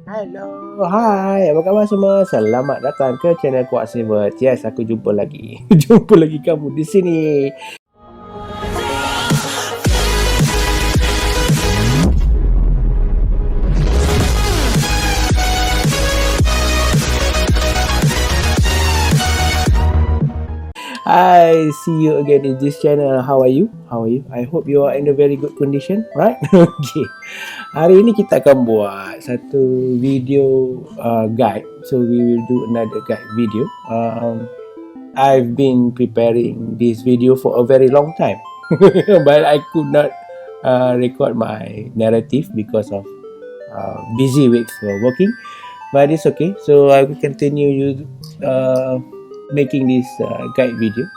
Hello, hai, apa khabar semua? Selamat datang ke channel Cuddlesworth. Yes, aku jumpa lagi. Jumpa lagi kamu di sini. Hi, see you again in this channel. How are you? I hope you are in a very good condition, right? Okay. Hari ini kita akan buat satu video guide. So we will do another guide video. I've been preparing this video for a very long time, but I could not record my narrative because of busy with working. But it's okay. So I will continue making this guide video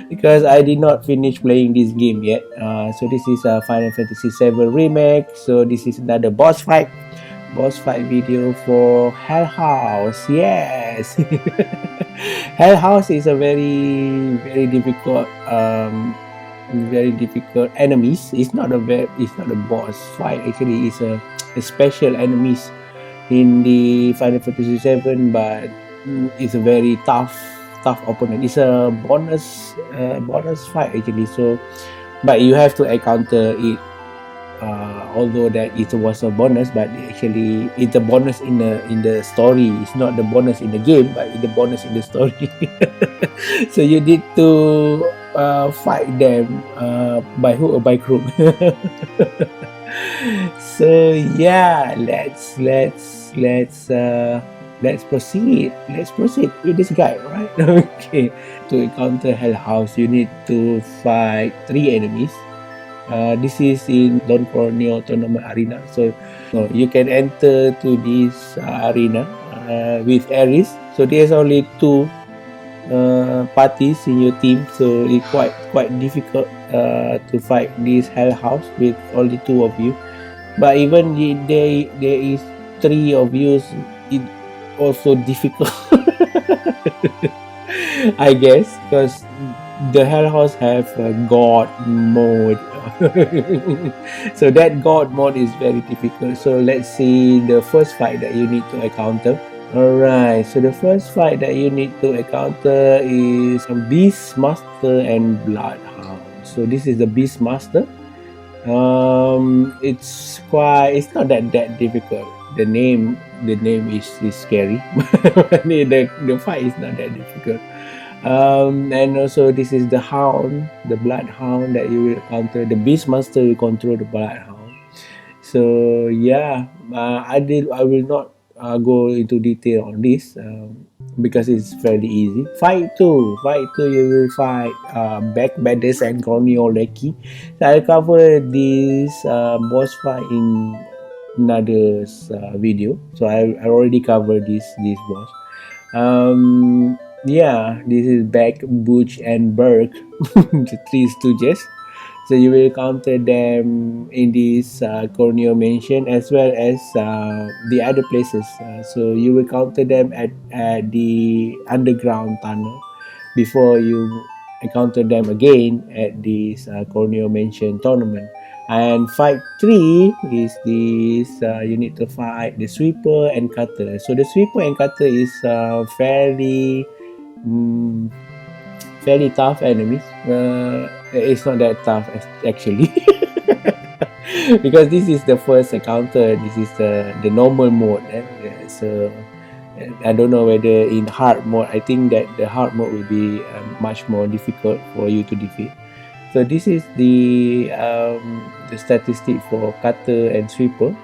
because I did not finish playing this game yet. So this is Final Fantasy VII Remake. So this is another boss fight video for Hell House. Yes. Hell House is a very difficult enemies. It's not a boss fight, actually. It's a special enemies in the Final Fantasy VII, but it's a very tough opponent. It's a bonus fight, actually. So but you have to encounter it, although that it was a bonus, but actually it's a bonus in the story. It's not the bonus in the game, but the bonus in the story. So you need to fight them by hook or by crook. So yeah, let's proceed with this guide, right? Okay. To encounter Hell House, you need to fight 3 enemies. This is in Don Corneo Tournament Arena. So you can enter to this arena with Ares. So there's only 2 parties in your team, so it's quite difficult to fight this Hell House with only 2 of you. But even there is 3 of you, it also difficult. I guess, because the Hell House have a God mode. So that God mode is very difficult. So let's see the first fight that you need to encounter. Alright, so the first fight that you need to encounter is Beastmaster and Bloodhound. So this is the Beastmaster. It's not that difficult. The name is scary. The fight is not that difficult. And also this is the Hound, the Bloodhound that you will encounter. The Beastmaster will control the Bloodhound. So yeah, I will not go into detail on this because it's fairly easy. Fight 2, you will fight Backbadders and Corneoleki. So I'll cover this boss fight in another video. So I already covered this boss. Yeah, this is Beck, Butch and Burke, the 3 stooges. So you will encounter them in this Corneo Mansion as well as the other places. So you will encounter them at the underground tunnel before you encounter them again at this Corneo Mansion tournament. And fight 3 is this, you need to fight the Sweeper and Cutter. So the Sweeper and Cutter is fairly tough enemies. It's not that tough actually. Because this is the first encounter. This is the normal mode. So I don't know whether in hard mode, I think that the hard mode will be much more difficult for you to defeat. So this is the statistic for Cutter and Sweeper.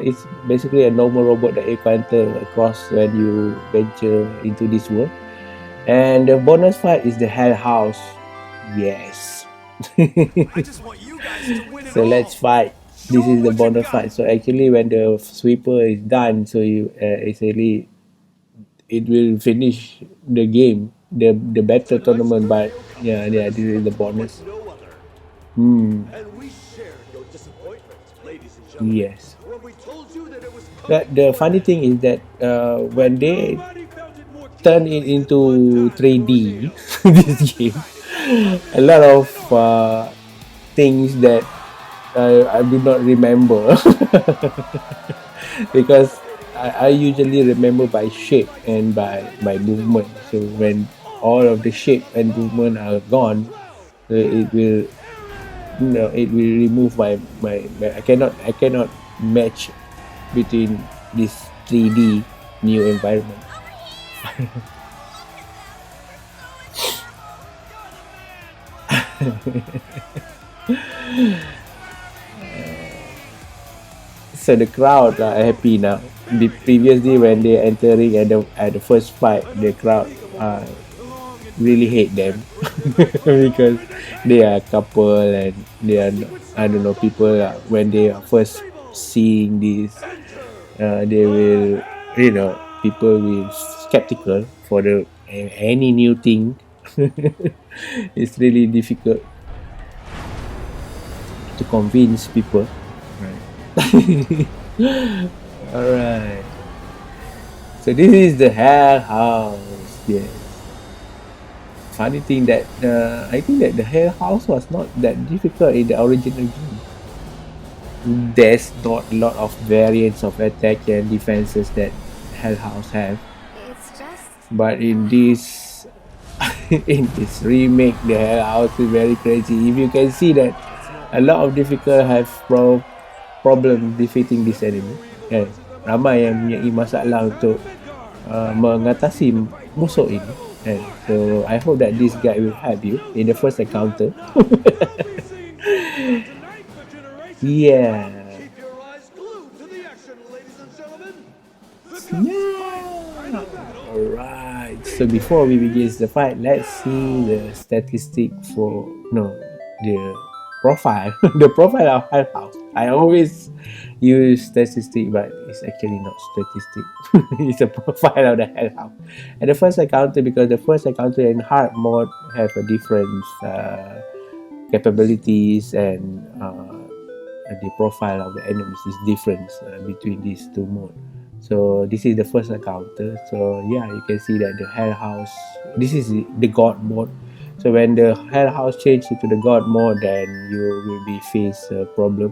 It's basically a normal robot that you encounter across when you venture into this world. And the bonus fight is the Hell House. Yes. So let's fight. This is the bonus fight. So actually when the Sweeper is done, so you actually it will finish the game, the battle tournament. But yeah, this is the bonus. Yes. But the funny thing is that when they turn it into 3D, this game, a lot of things that I do not remember. because I usually remember by shape and by movement. So when all of the shape and movement are gone, it will it will remove my I cannot match between this 3D new environment. So the crowd are happy now. Previously, when they entering at the first fight, the crowd really hate them because they are a couple and they are I don't know people when they are first seeing this, they will people will skeptical for the any new thing. It's really difficult to convince people. Right. All right. So this is the Hell House. Yes. Funny thing that I think that the Hell House was not that difficult in the original game. There's not a lot of variants of attack and defenses that Hell House have. But in this in this remake, the Hell House is very crazy. If you can see that a lot of difficult have problem defeating this enemy. Kan? Ramai yang mempunyai masalah untuk mengatasi musuh ini. Kan? So I hope that this guy will help you in the first encounter. Yeah. Alright. So before we begin the fight, let's see the statistic for the profile. The profile of Hell House. I always use statistic, but it's actually not statistic. It's a profile of the Hell House. And the first encounter, because the first encounter in hard mode have a different capabilities and the profile of the enemies is different between these two modes. So this is the first encounter. So yeah, you can see that the Hell House, this is the God mode. So when the Hell House changes into the God mode, then you will be face a problem.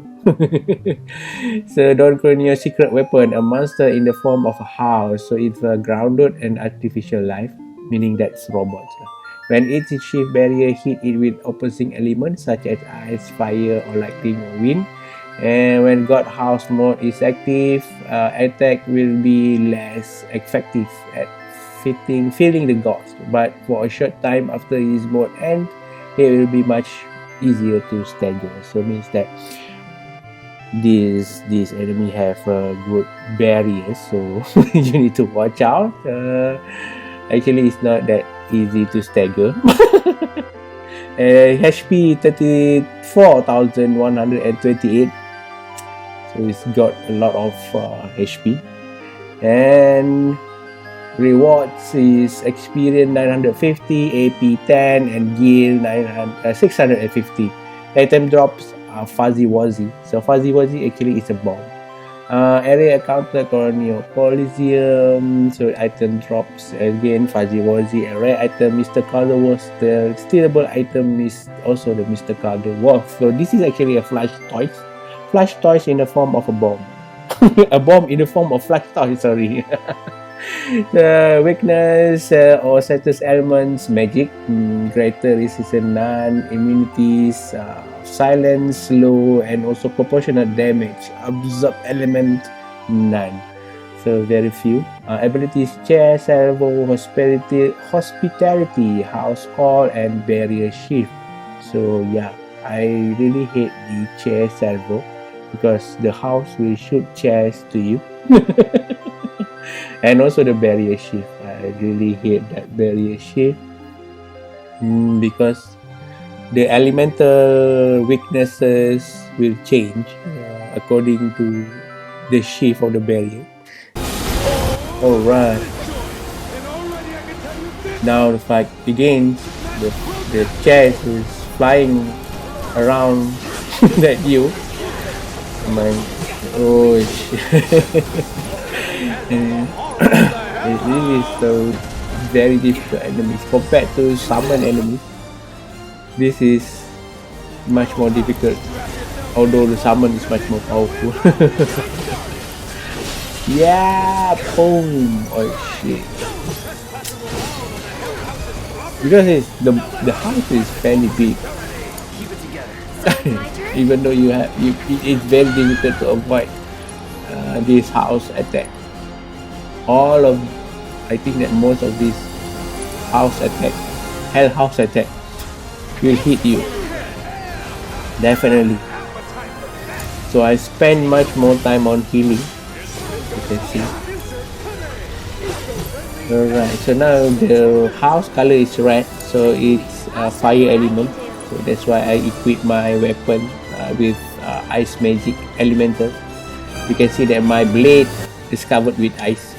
So don't clone your secret weapon, a monster in the form of a house. So it's a grounded and artificial life, meaning that's robots. When its shift barrier hit it with opposing elements such as ice, fire, or lightning or wind. And when God House mode is active, attack will be less effective at feeling the gods. But for a short time after his mode ends, it will be much easier to stagger. So means that this enemy have a good barrier. So you need to watch out. Actually, it's not that easy to stagger. HP 34,128. So it's got a lot of HP. And rewards is experience 950, AP 10, and gil 650. Item drops are Fuzzy Wuzzy. So Fuzzy Wuzzy actually is a bomb. Area encounter Coliseum. So item drops again Fuzzy Wuzzy. A rare item Mr. Cuddlesworth. The stealable item is also the Mr. Cuddlesworth. So this is actually a flash toys. Flash toys in the form of a bomb. A bomb in the form of flash toys, sorry. The weakness or status elements, magic, greater resistance none, immunities, silence, slow, and also proportionate damage, absorb element none. So very few. Abilities chair, salvo, hospitality, house call, and barrier shift. So yeah, I really hate the chair salvo because the house will shoot chairs to you. And also the barrier shift. I really hate that barrier shift because the elemental weaknesses will change according to the shift of the barrier. Alright. Now the fight begins. The chest is flying around at you. Oh shit. It really is so very difficult enemies compared to summon enemies. This is much more difficult, although the summon is much more powerful. Yeah, boom. Oh shit. Because the house is fairly big. Even though it's very difficult to avoid this house attack. I think that most of these house attack, hell house attack, will hit you. Definitely. So I spend much more time on healing. You can see. Alright, so now the house color is red, so it's a fire element. So that's why I equip my weapon with ice magic elemental. You can see that my blade is covered with ice.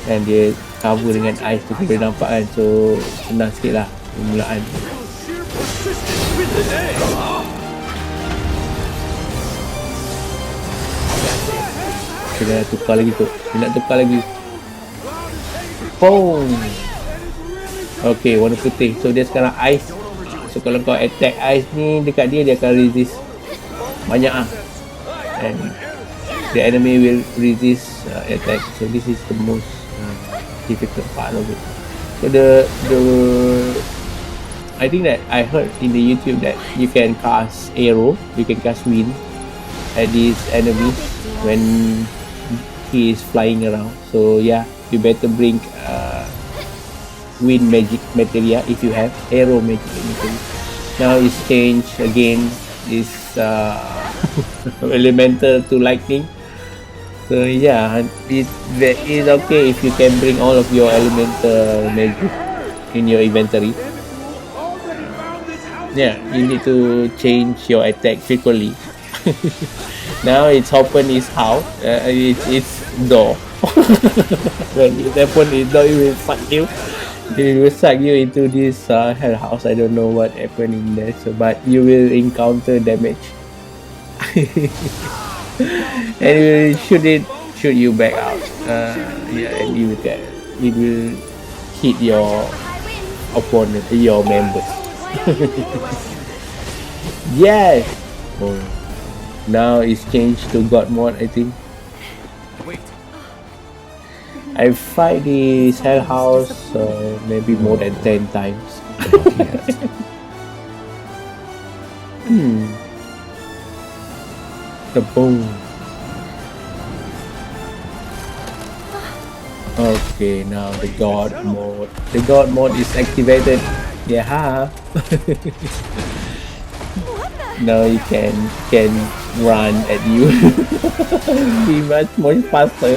And dia cover dengan ice tu, boleh nampak kan. So senang sikit lah permulaan. Kita nak tukar lagi tu. Boom. Okay, warna putih. So dia sekarang ice. So kalau kau attack ice ni dekat dia akan resist banyak ah. And the enemy will resist attack. So this is the most difficult part of it. So I think that I heard in the YouTube that you can cast arrow, you can cast wind at these enemies when he is flying around. So yeah, you better bring wind magic materia if you have arrow magic materia. Now it's changed again. It's elemental to lightning. So yeah, it is okay if you can bring all of your elemental magic in your inventory. Yeah, you need to change your attack frequently. Now it's open its house, it's door. When it open its door, it will suck you. It will suck you into this hell house. I don't know what happened in there, so but you will encounter damage. And it will shoot you back out. Yeah, and it will hit your opponent, your members. Yes. Oh. Now it's changed to God mode, I think. I fight this hell house maybe more than 10 times. The boom. Okay, now the God mode. The God mode is activated. Yeah. Now you can run at you. Be much more faster.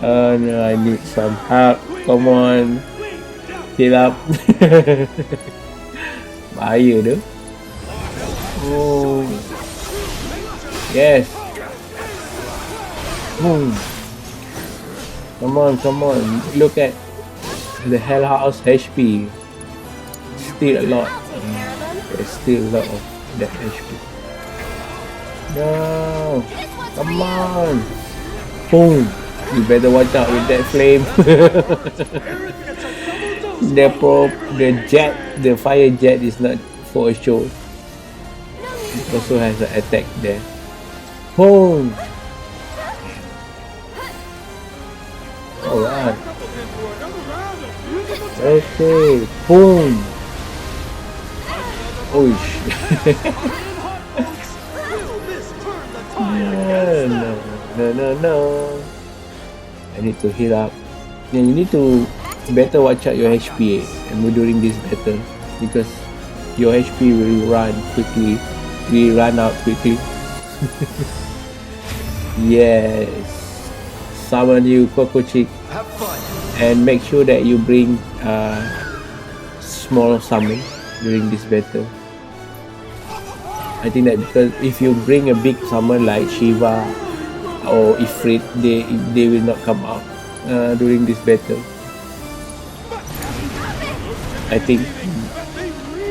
Oh no, I need some help. Come on. Heal up. Bahaya tu. Oh. Yes. Come on. Look at the hell house HP. Still a lot. There's still a lot of that HP. No. Come on. Boom. You better watch out with that flame. The fire jet is not for a show. It also has an attack there. Boom. Alright. Okay. Boom. Oh shit. No. I need to heal up. Yeah, you need to better watch out your HP during this battle, because your HP will run out quickly. Yes. Summon you, Coco Chick, and make sure that you bring small summon during this battle. I think that because if you bring a big summon like Shiva or Ifrit, they will not come out during this battle. I think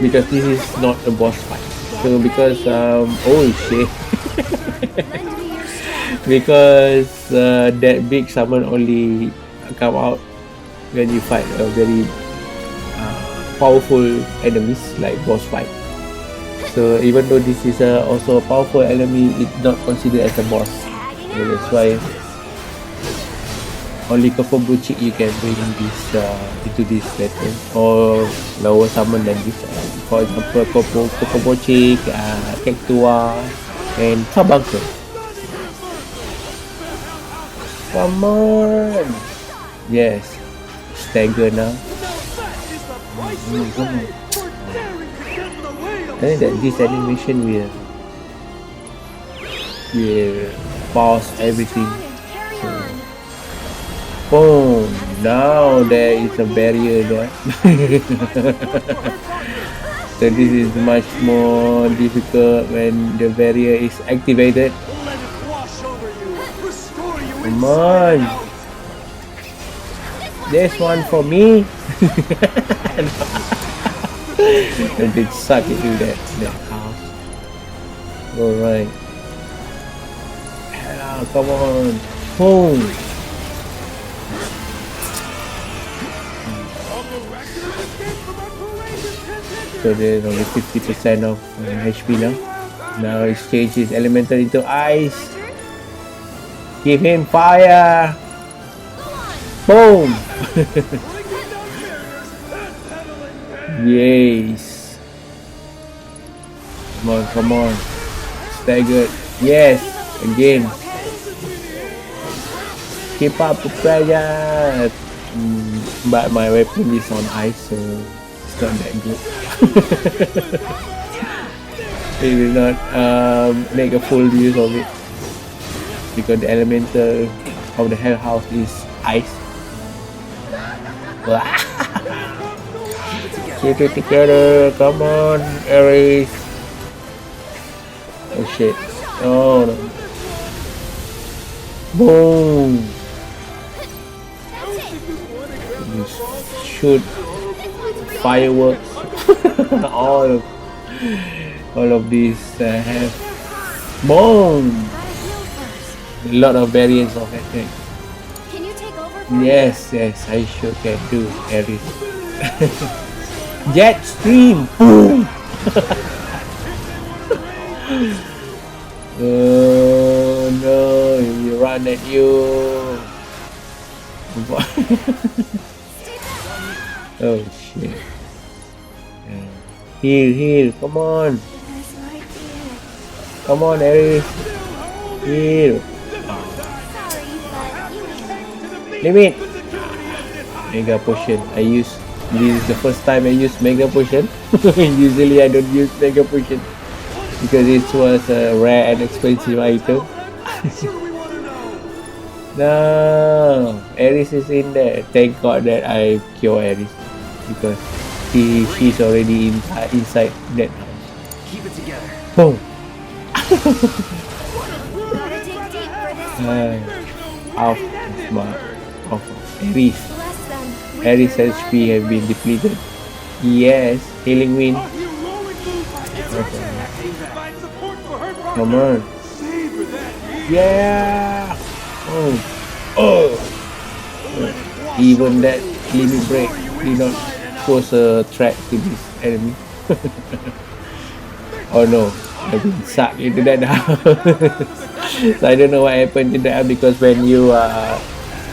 because this is not a boss fight. So because oh shit. Because that big summon only come out when you fight a very powerful enemies like boss fight. So even though this is also a powerful enemy, it's not considered as a boss. So that's why only Kokobo chick you can bring this into this battle, or lower summon than this. For example, Kokobo chick, Cactua, and Kabunker. Come on! Yes, stagger now. Come on. I think that this animation will pause everything. So, boom! Now there is a barrier there. So this is much more difficult when the barrier is activated. Come on! There's one for me! And they suck into that house. Alright. Come on! Boom! So there's only 50% of HP now. Now it's changed his elemental into ice. Give him fire! Boom! Yes! Come on, come on. Staggered. Yes! Again. Keep up the pressure! But my weapon is on ice, so it's not that good. It will not make a full use of it, because the elemental of the hell house is ice. Keep it together, come on, Ares. Oh shit. Oh no. Boom. Shoot fireworks. all of these have boom. A lot of variants of attack. Can you take over? Yes, I sure can do, Ares. Jet stream. Boom. Oh no, you run at you. Oh shit. Heal, come on. Come on, Ares. Heal. Limit. Mega potion. This is the first time I use mega potion. Usually I don't use mega potion because it was a rare and expensive item. No, Ares is in there. Thank God that I cure Ares, because she's already inside that house. Keep it together. Boom. Off Ares. Ares HP have been depleted. Yes, healing wind. Okay. Come on. Yeah. Oh. Even that limit break did not pose a threat to this enemy. Oh no, I've been sucked into that now. So I don't know what happened to that, because when you are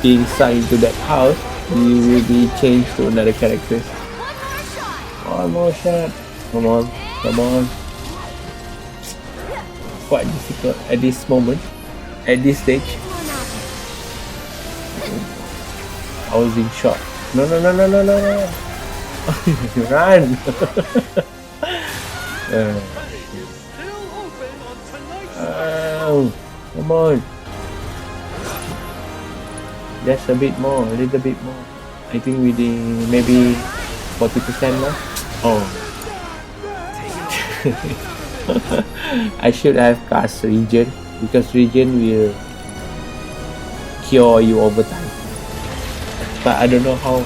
being sucked into that house, you will be changed to another character. One more shot. Come on. Quite difficult at this moment, at this stage. Housing shot. No. Run. Come on. Just a little bit more. I think we did maybe 40% now. Oh. I should have cast regen, because regen will cure you over time. But I don't know how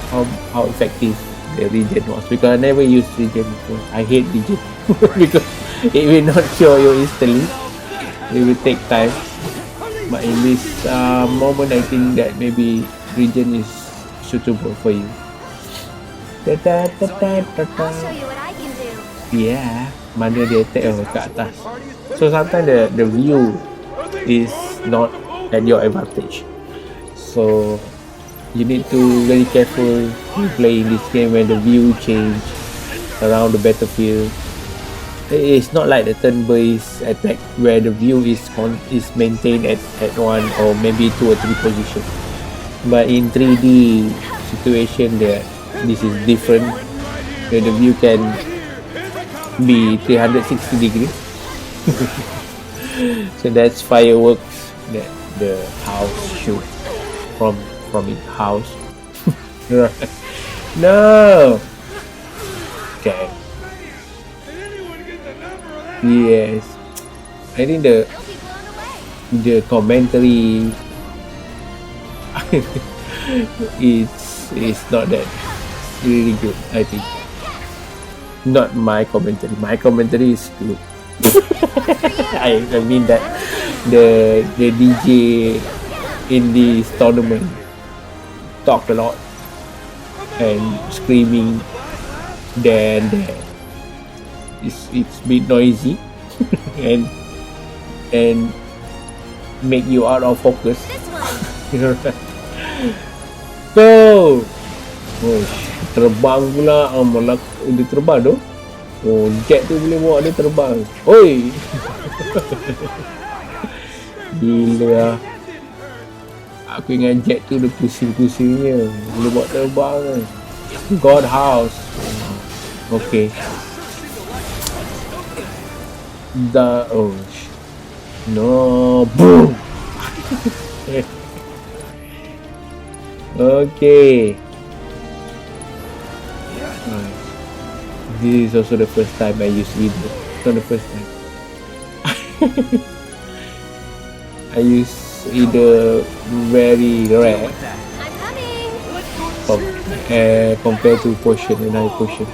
effective the regen was, because I never used regen before. I hate regen because it will not cure you instantly. It will take time. But in this moment, I think that maybe regen is suitable for you. I'll show you what I can do. Yeah, mana dia attack kat atas. So sometimes the view is not at your advantage. So you need to very careful playing this game when the view change around the battlefield. It's not like the turn-based attack where the view is maintained at one or maybe 2 or 3 positions. But in 3D situation, there this is different. Where the view can be 360 degrees. So that's fireworks that the house shoot from its house. No. Okay. Yes, I think the commentary it's not that really good. I think not my commentary. My commentary is good. I mean that the DJ in this tournament talk a lot and screaming there and there. It's a bit noisy and make you out of focus. Go! Oh, terbang pula. Malah dia terbang tu. Oh, jet tu boleh bawa dia terbang. Oi! Gila lah. Aku ingat jet tu dia pusing-pusingnya. Boleh bawa terbang kan. God House. Okay. No, boom. Okay. This is also the first time I use video. Not the first time. I use either very rare compared to potion and I potion.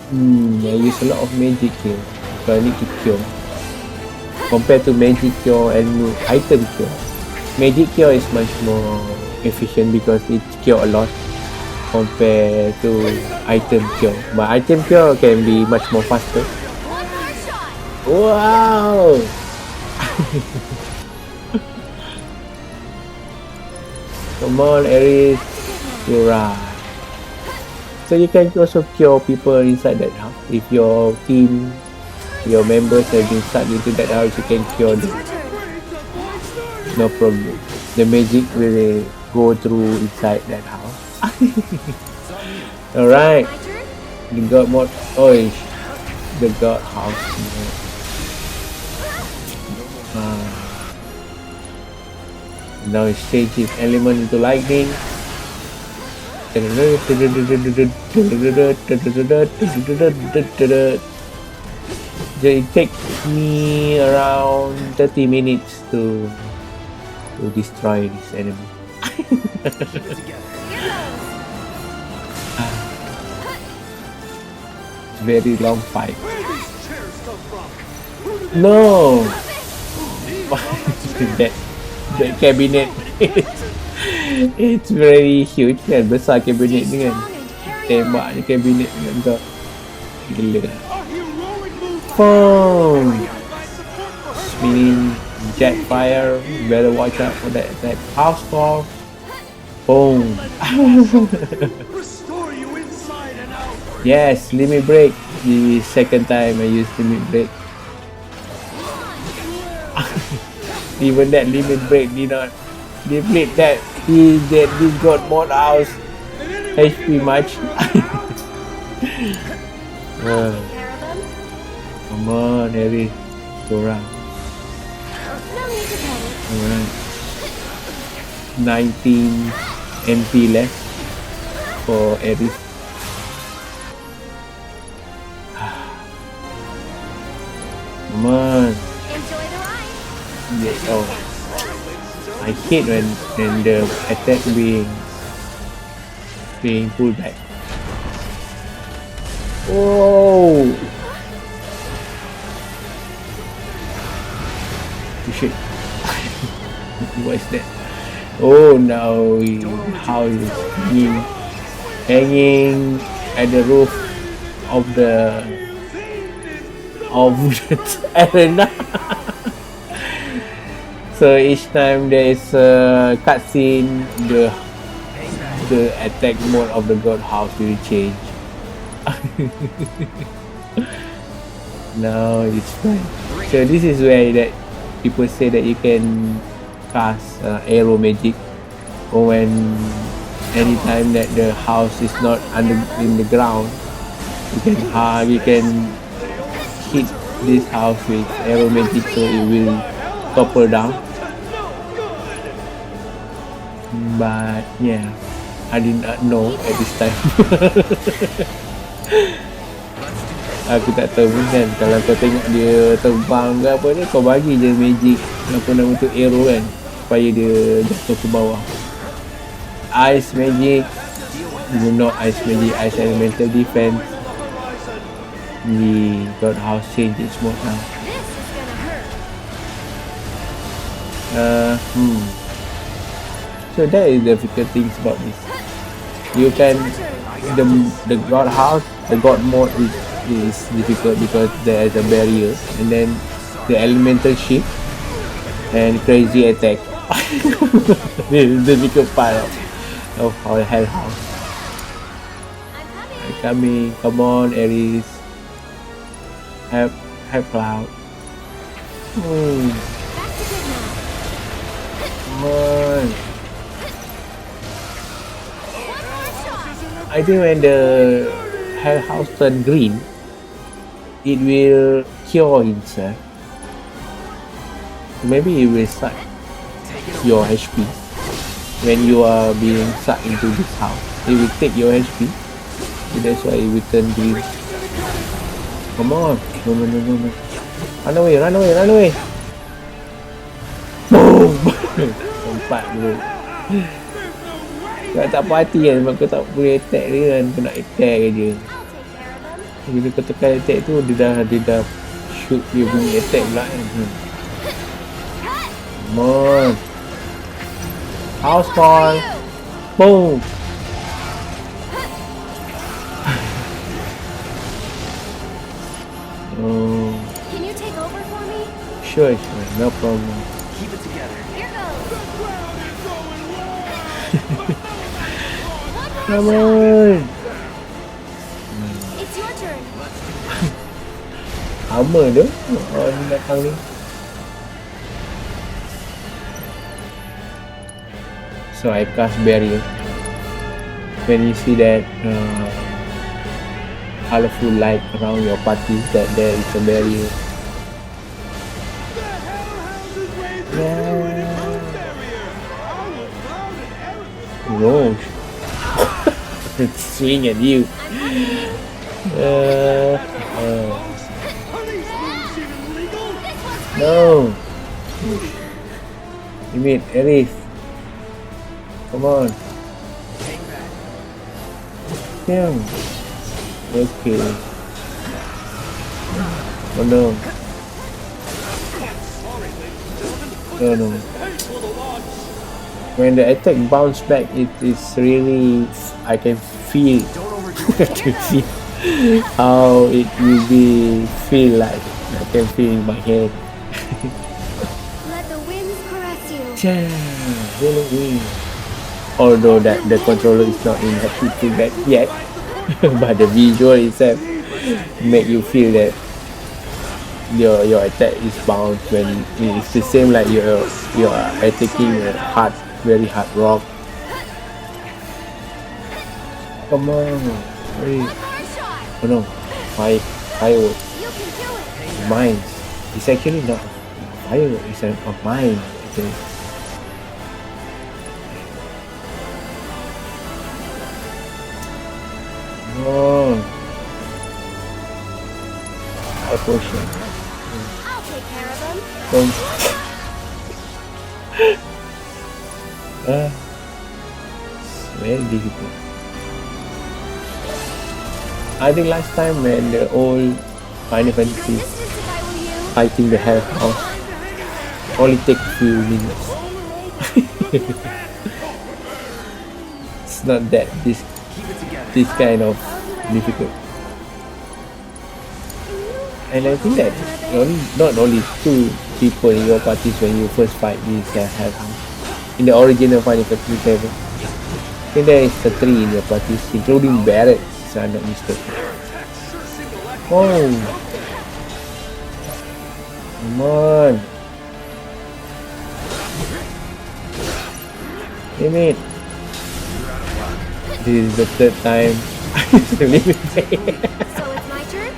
I use a lot of magic here, so I need to cure. Compared to magic cure and item cure, magic cure is much more efficient because it cure a lot compared to item cure. But item cure can be much more faster. Wow! Come on, Aries, you're right. So you can also cure people inside that house. If your team, your members have been stuck into that house, you can cure them. No problem. The magic will go through inside that house. Alright. The god mode. Oh, the god house. Now it changes element into lightning. It takes me around 30 minutes to destroy this enemy. Very long fight. No! that cabinet. It's very huge kan, besar kabinet ni kan. Tembak je kabinet ni kan. Gila. Boom! Spinning jet fire. Better watch out for that house fall. Boom! Yes, limit break. The second time I used limit break. Even that limit break did not deplete that this god mod house HP much. Come on, Harry, go around. Alright, 19 MP left for Harry. Come on. Yes, oh. I hate when the attack being pulled back. Oh! Shit. What is that? Oh no, how is hanging at the roof of the arena. So each time there is a cutscene, the attack mode of the god house will change. Now it's fine. So this is where that people say that you can cast arrow magic, or when anytime that the house is not in the ground, you can hit this house with arrow magic, so it will topple down. But yeah, I did not know at this time. Aku tak tahu pun kan, kalau kau tengok dia terbang ke apa ni, kau bagi je magic apa nama tu, arrow kan, supaya dia jatuh ke bawah. Ice magic, not ice magic, ice elemental defense. The god house change its mode now. So that is the difficult things about this. You can the god house, the god mode is difficult because there is a barrier, and then the elemental shift and crazy attack. This is the difficult part of our hell house. Coming, come on, Aries. Have cloud. Come on. I think when the hell house turn green, it will cure itself. Maybe it will suck your HP when you are being sucked into this house. It will take your HP, so that's why it will turn green. Come on, no. Run away. Boom. Sempat dulu. Kau tak puas hati kan sebab kau tak boleh attack dia kan, kau nak attack je. Bila kau tekan attack tu, dia dah shoot dia punya attack pula kan. Come on. House call. Boom. Oh. Can you take over for me? Sure, no problem. Keep it together. Here goes. Come on. It's your turn. Hammer tu. Oh, ni datang ni. So I cast barrier. When you see that colorful light around your party, that there is a barrier. Yeah. No. Swing at you. No. You mean Aries? Come on. Damn. Okay. Oh no. No. When the attack bounce back, it is really, I can feel how it will be feel like. I can feel in my head. Let the winds caress you. Really. Although that the controller is not in happy feedback yet, but the visual itself make you feel that your attack is bounced when it's the same like you are attacking a very hard rock. Come on, hurry. Oh no, firework. Mine. It's actually not firework, it's a mine. Okay. Oh, a potion. I'll take care of them. Don't. It's very difficult. I think last time when the old Final Fantasy Resistance if I were you. fighting the hell house only take a few minutes. It's not that this kind of difficult. And I think that not only people in your parties when you first fight this Hellhound. In the original Final Fantasy VII, I think there is 3 in your parties, including Barret, if I'm not mistaken. Oh, come on. Damn it. This is the 3rd time. So it's my turn?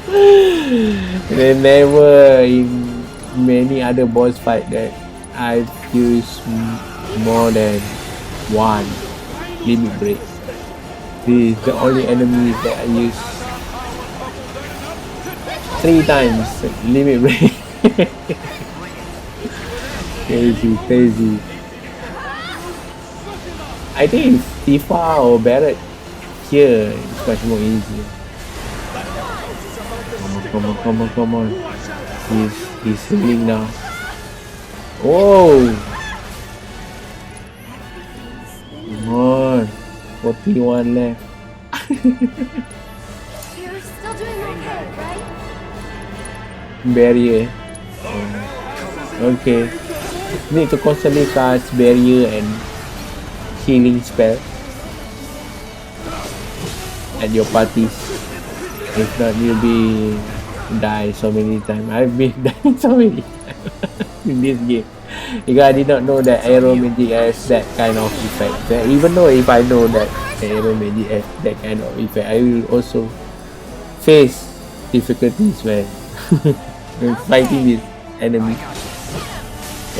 They never in many other boss fight that I've used more than 1 limit break. This is the only enemy that I use 3 times limit break. Crazy. I think it's Tifa or Barret. Here it's much more easier. Come on. He's healing now. Oh! Come on. 41 left. You're still doing okay, right? Barrier. Okay. Need to constantly cast barrier and healing spell at your parties. If not, you'll be die so many times. I've been dying so many times in this game because I did not know that Aero Magic has that kind of effect. That even though if I know that Aero Magic has that kind of effect, I will also face difficulties when fighting this enemy.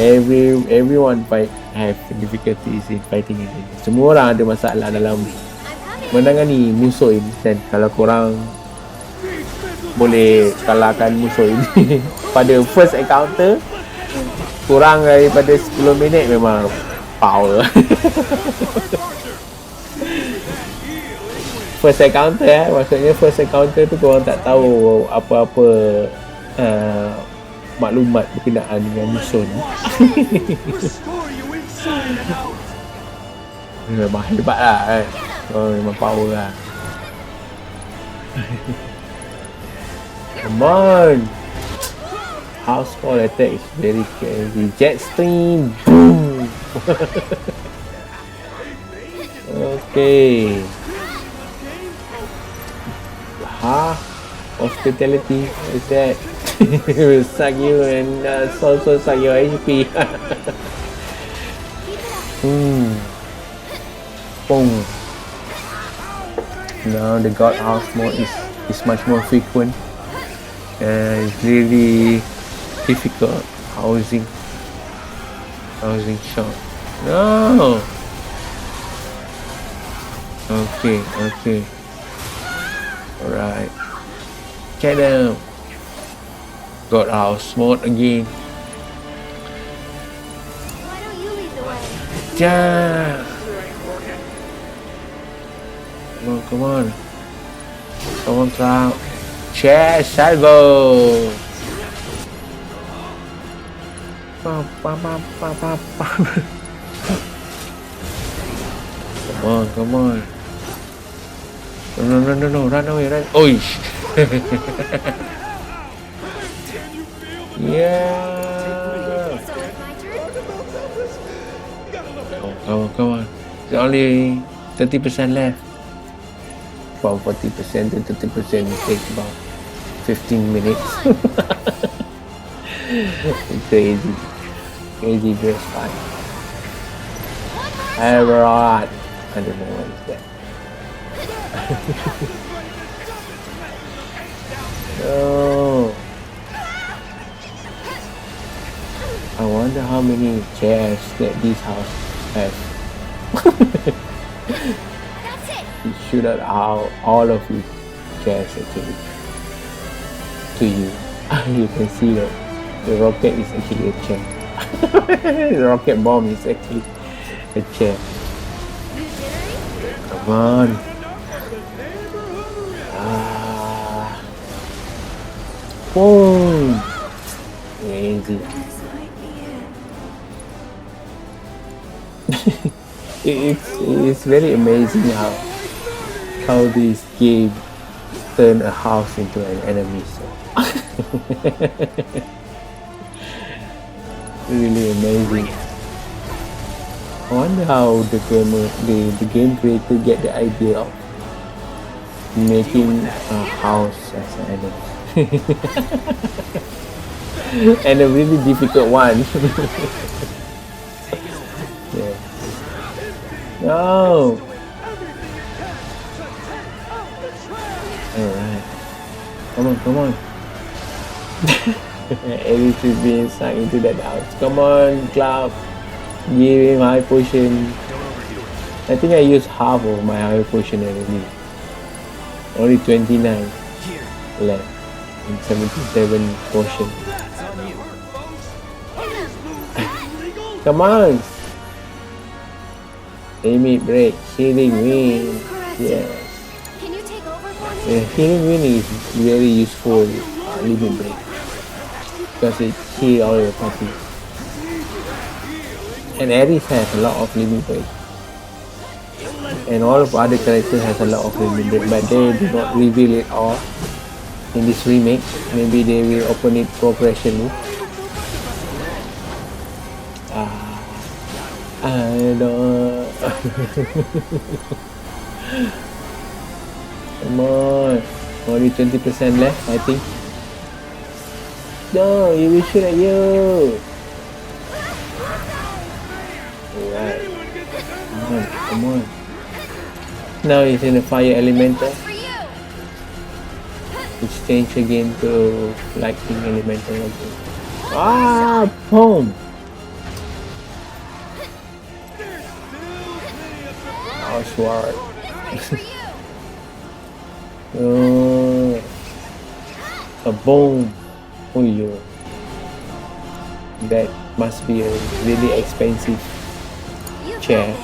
Everyone fight have difficulties in fighting it. Semua orang ada masalah dalam menangani musuh ini, dan kalau korang boleh kalahkan musuh ini pada first encounter, kurang daripada 10 minit memang power. First encounter maksudnya first encounter tu korang tak tahu apa-apa maklumat berkenaan dengan musuh ni. Memang hebat lah kan. Memang power lah. Come on. House call attack is very crazy. Jet stream. Boom. Okay. Hospitality. What is that? It will suck you and also suck your HP. Boom. Now the God House mode is much more frequent. It's really difficult housing shot. No. Okay. Alright. Get them. God House mode again. Why don't you lead the way? Yeah. Come on. Cloud. Chair Salvo. Come on. No, run away. Oi. Yeah. So it's my turn? Come on. There's only 30% left. From 40% to 30%, it takes about 15 minutes. Crazy dress fight. Heavenward. I don't know what is that. No. I wonder how many chairs that this house has. You shoot out all of his chairs actually to you. You can see that the rocket is actually a chair. The rocket bomb is actually a chair. Come on. Boom. Crazy. It's very amazing how this game turn a house into an enemy. So. Really amazing. I wonder how the game creator get the idea of making a house as an enemy. And a really difficult one. Yeah. No. Alright. Come on. Alice is being sucked into that house. Come on, Cloud. Give him high potion. I think I used half of my high potion already. Only 29 left. And 77 potion. Come on! Limit break. Healing wind. Yes. Can you take over for me? Yeah, healing wind is very useful limit break. Because it heals all your party. And Ares has a lot of limit break. And all of other characters has a lot of limit break, but they do not reveal it all in this remake. Maybe they will open it progressionally. I don't. Come on. Only 20% left, I think. No, he will shoot at you. Alright. Come on. Now he's in the fire elemental. It's changed again to lightning elemental again. Ah, boom! Oh, sword. Oh, a boom. Oh, yeah. That must be a really expensive chair.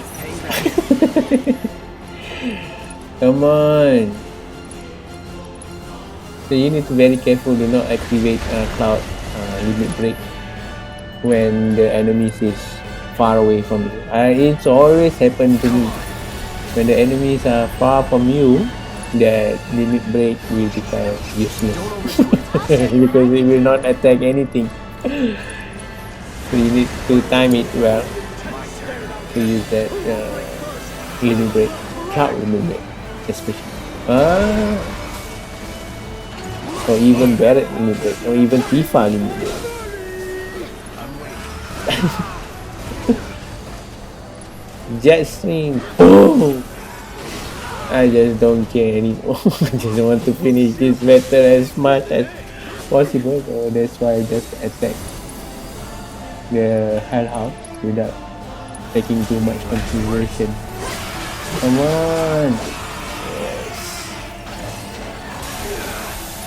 Come on. So you need to be very careful to not activate cloud limit break when the enemies is far away from you. It's always happened to me. When the enemies are far from you, that limit break will become useless because it will not attack anything. So you need to time it well to use that limit break, cloud limit break especially. Or even Barret limit break, or even Tifa limit break. Jet stream. Oh! I just don't care anymore. I just want to finish this battle as much as possible. So that's why I just attack the Hellhound without taking too much consideration. Come on! Yes.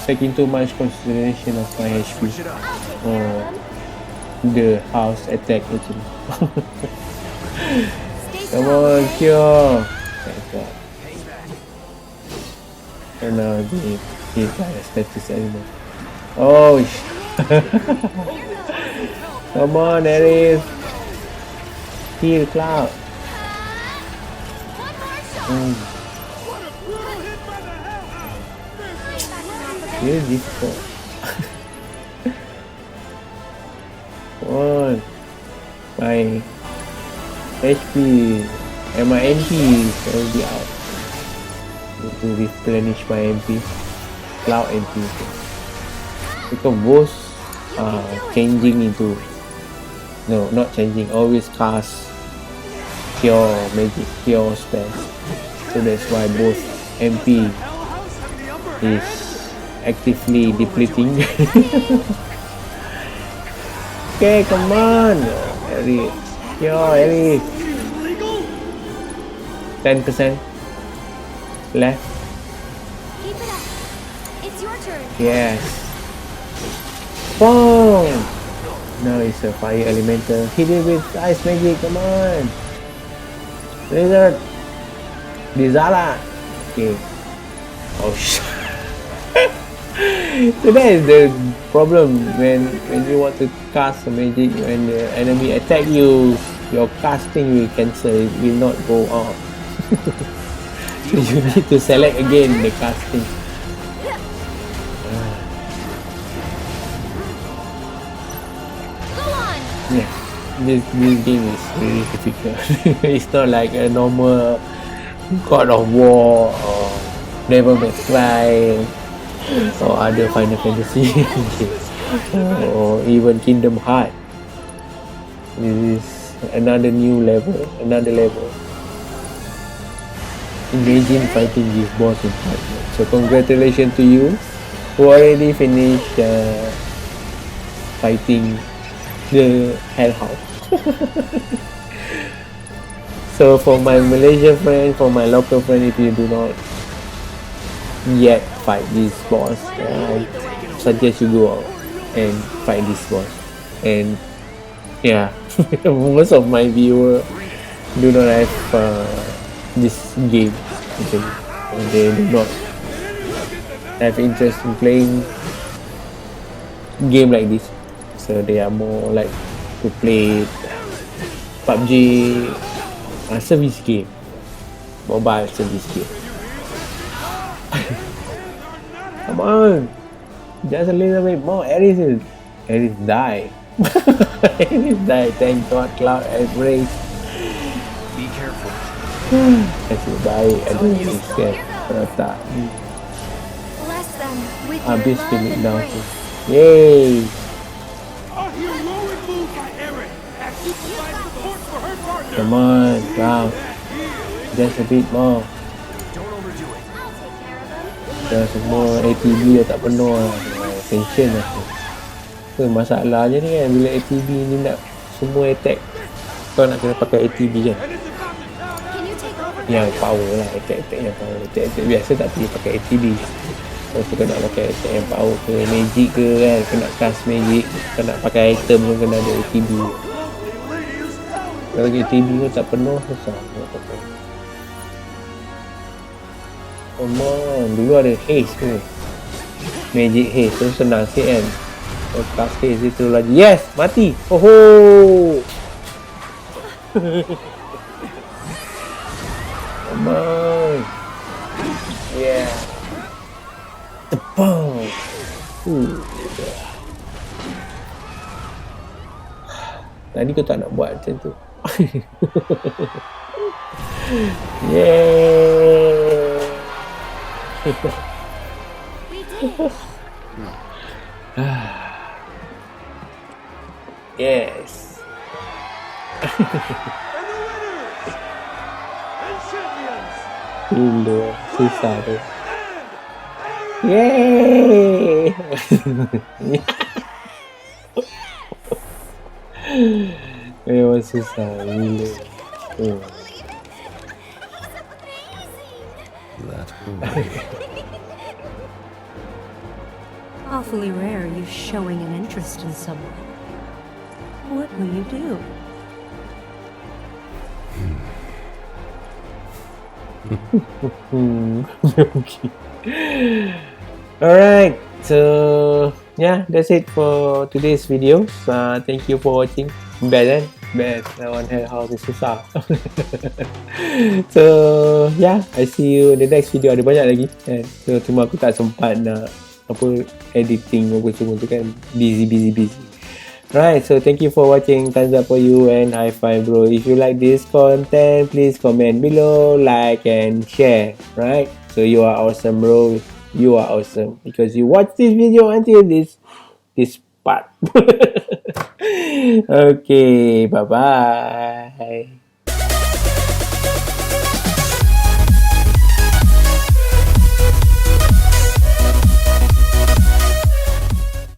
Taking too much consideration of my HP. Oh, the house attack actually. Come on, cure! Thank God. And now he's got a status element. Oh, come on, Ares! Heal Cloud! Really difficult. Come on! My HP and my MP is already out. Need to replenish my MP, Cloud MP. Because both are changing into, no, not changing, always cast pure magic, pure spells. So that's why both MP is actively depleting. Okay, come on, Eric. Yo, Eric. 10% left. Keep it up. It's your turn. Yes. Boom! Now it's a fire elemental. Hit it with ice magic. Come on. Blizzard. Dizala. Okay. Oh shit. So that is the problem when you want to cast a magic, when the enemy attack you, your casting will cancel, it will not go out. So you need to select again the casting. Go on. Yeah. this game is really difficult. It's not like a normal God of War or Devil May Cry or other Final Fantasy games or even Kingdom Hearts. This is another new level, another level. Imagine fighting this boss in fight mode. So congratulations to you who already finished fighting the hellhouse. So for my Malaysian friend, for my local friend, if you do not yet fight this boss, I suggest you go out and fight this boss. And yeah, most of my viewers do not have this game actually. They do not have interest in playing game like this, so they are more like to play PUBG, service game, mobile service game. Come on, just a little bit more. Aris die. Aris die. Thank God, Cloud has raised. Be careful. Nasib baik ada scan. Kalau tak Bless them with your habis love Philip and down tu. grace. Yay! A heroic move by Erin as she provides support for her partner. Come on, Cloud. Just a bit more. Don't overdo it. I'll take care of them. Dah semua ATB dah tak penuh lah. Tension aku. So, masalahnya ni kan, bila ATB ni nak semua attack, kau nak kena pakai ATB kan. Can you take over? Yang power lah, attack yang power. Attack biasa tak perlu pakai ATB. Kalau kau nak pakai attack yang power ke, magic ke kan, kau nak cast magic, kau nak pakai item pun kena ada ATB. Kalau ATB pun tak penuh, susah nak pakai. Come on, dulu ada haste ke, magic haste tu senang sikit kan. Kalau cast haste dia terus lagi, yes, mati. Oh. Come on. Yeah. Tepang. Tadi kau tak nak buat macam tu. Yeah. We did it. Yes. Gila, susah tu. Yeay. Memang susah gila. Awfully rare you showing an interest in someone. What will you do? Okay. Alright, so yeah, that's it for today's video. Thank you for watching. Bad kan? Bad. Lawan Hell House is susah. So yeah, I see you in the next video. Ada banyak lagi kan. So cuma aku tak sempat nak editing apa semua tu kan. Busy. Right, so thank you for watching. Thumbs up for you and high five bro. If you like this content, please comment below, like and share. Right, so you are awesome bro. You are awesome because you watch this video until this part. Okay, bye bye.